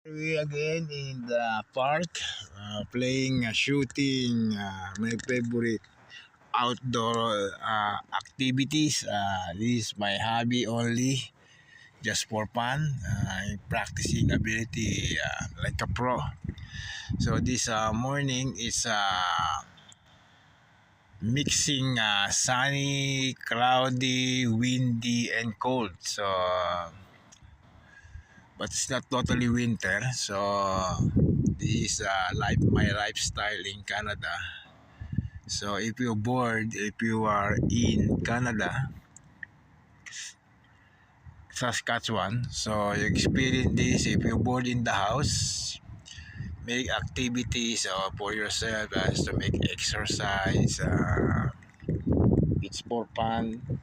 We again in the park, playing, shooting, my favorite outdoor activities. This is my hobby only, just for fun. Practicing ability like a pro. So this morning is mixing sunny, cloudy, windy, and cold. So but it's not totally winter. So this is my lifestyle in Canada. So if you're bored, if you are in Canada, Saskatchewan, so you experience this. If you're bored in the house, make activities for yourself as to make exercise. It's for fun.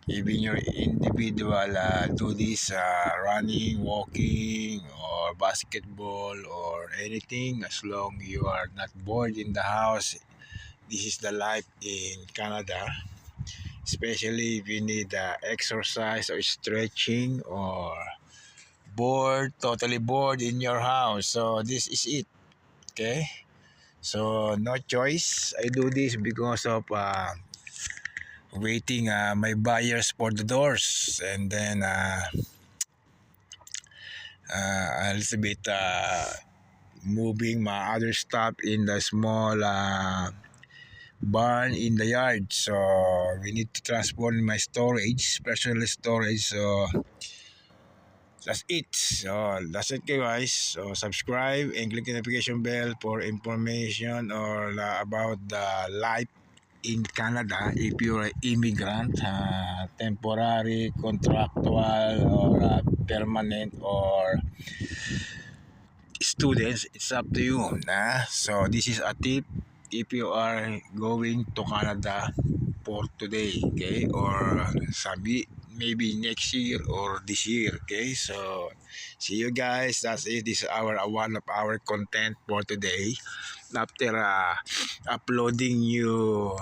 Even your individual do this running, walking, or basketball, or anything, as long you are not bored in the house. This is the life in Canada, especially if you need exercise or stretching, or totally bored in your house. So this is it. Okay, so no choice. I do this because of waiting my buyers for the doors, and then a little bit moving my other stuff in the small barn in the yard. So we need to transport my storage, personal storage. So that's it. So that's it, guys. So subscribe and click the notification bell for information or about the life in Canada. If you're an immigrant, temporary, contractual, or permanent, or students, it's up to you. So this is a tip if you are going to Canada for today, okay, or maybe next year or this year, okay. So see you guys. That's it. This is our one of our content for today. After uploading new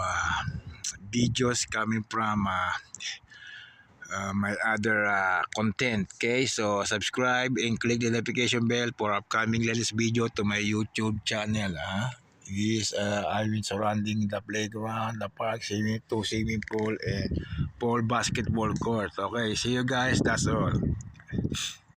videos coming from my other content. Okay, so subscribe and click the notification bell for upcoming latest video to my YouTube channel. Yes, I've been surrounding the playground, the park, swimming pool, and 4 basketball court. Okay, see you guys. That's all.